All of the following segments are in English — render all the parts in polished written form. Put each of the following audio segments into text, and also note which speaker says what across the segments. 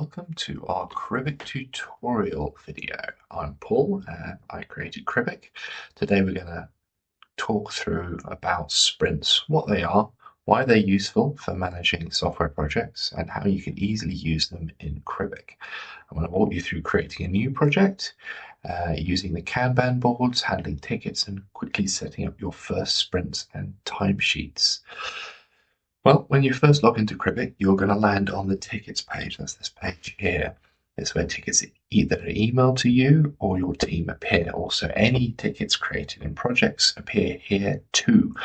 Speaker 1: welcome to our Kribik tutorial video. I'm Paul and I created Kribik. Today we're going to talk through about sprints, what they are, why they're useful for managing software projects, and how you can easily use them in Kribik. I'm going to walk you through creating a new project, using the Kanban boards, handling tickets, and quickly setting up your first sprints and timesheets. Well, when you first log into Kribik, you're going to land on the tickets page. That's this page here. It's where tickets either emailed to you or your team appear. Also, any tickets created in projects appear here too.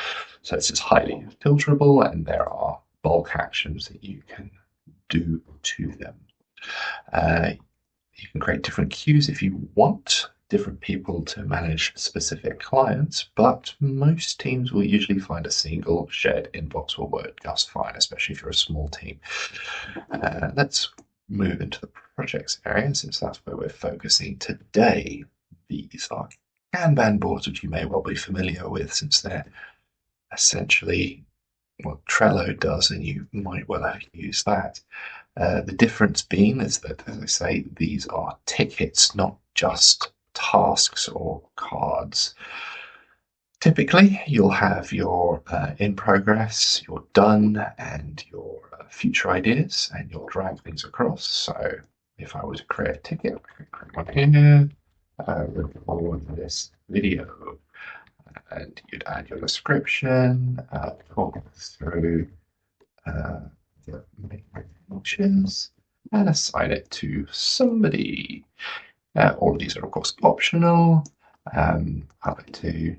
Speaker 1: So this is highly filterable and there are bulk actions that you can do to them. You can create different queues if you want, different people to manage specific clients, but most teams will usually find a single shared inbox will work just fine, especially if you're a small team. Let's move into the projects area, since that's where we're focusing today. These are Kanban boards, which you may well be familiar with, since they're essentially what Trello does, and you might well have used that. The difference being is that, as I say, these are tickets, not just tasks or cards. Typically, you'll have your in progress, your done, and your future ideas, and you'll drag things across. So if I were to create a ticket, I could create one here, record this video, and you'd add your description, talk through the main functions, and assign it to somebody. All of these are, of course, optional. I like to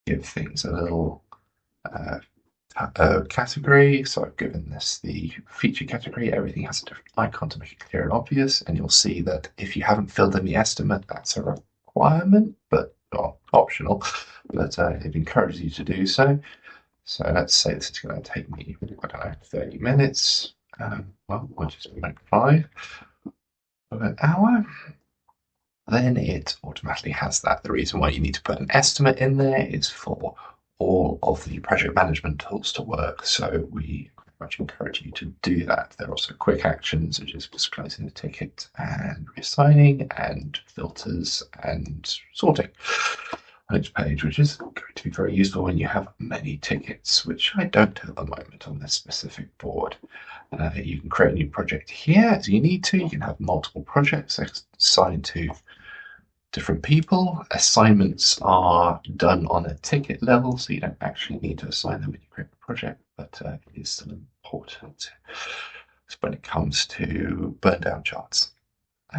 Speaker 1: give things a little category. So I've given this the feature category. Everything has a different icon to make it clear and obvious. And you'll see that if you haven't filled in the estimate, that's a requirement, but not optional. But it encourages you to do so. So let's say this is going to take me, I don't know, 30 minutes. Well, we'll just make 5. An hour, then it automatically has that. The reason why you need to put an estimate in there is for all of the project management tools to work. So we very much encourage you to do that. There are also quick actions, such as just closing the ticket and reassigning and filters and sorting on each page, which is going to be very useful when you have many tickets, which I don't at the moment on this specific board. You can create a new project here as you need to. You can have multiple projects assigned to different people. Assignments are done on a ticket level, so you don't actually need to assign them when you create a project, but it is still important when it comes to burn down charts.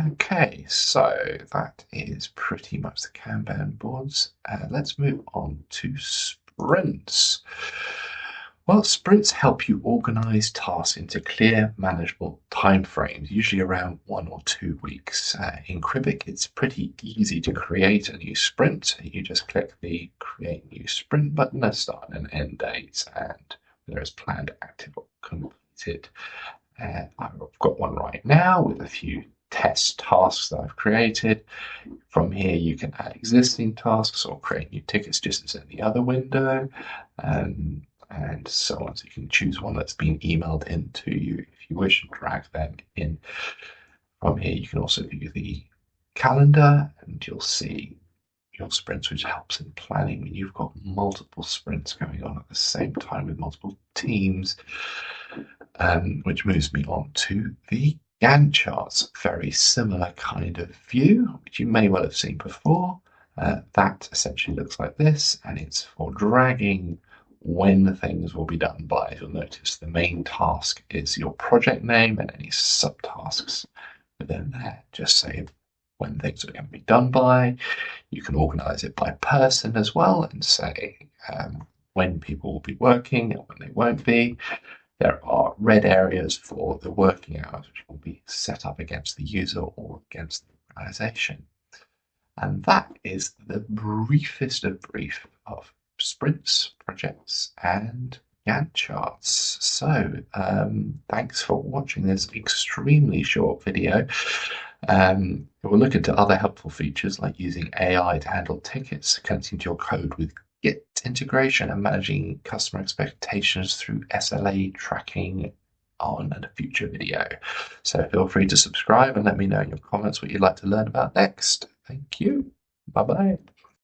Speaker 1: Okay, so that is pretty much the Kanban boards. Let's move on to sprints. Well, sprints help you organize tasks into clear, manageable timeframes, usually around 1 or 2 weeks. In Kribik, it's pretty easy to create a new sprint. You just click the Create New Sprint button, a start and an end date, and whether it's planned, active, or completed. I've got one right now with a few test tasks that I've created. From here, you can add existing tasks or create new tickets just as in the other window. And so on. So you can choose one that's been emailed in to you if you wish, and drag them in. From here, you can also view the calendar, and you'll see your sprints, which helps in planning when you've got multiple sprints going on at the same time with multiple teams, which moves me on to the Gantt charts. Very similar kind of view, which you may well have seen before. That essentially looks like this, and it's for dragging when things will be done by. You'll notice the main task is your project name, and any subtasks within there just say when things are going to be done by. You can organize it by person as well and say when people will be working and when they won't be. There are red areas for the working hours, which will be set up against the user or against the organization. And that is the briefest of brief of sprints, projects, and Gantt charts. So thanks for watching this extremely short video. We'll look into other helpful features like using AI to handle tickets, connecting to your code with Git integration, and managing customer expectations through SLA tracking on a future video. So feel free to subscribe and let me know in your comments what you'd like to learn about next. Thank you. Bye bye.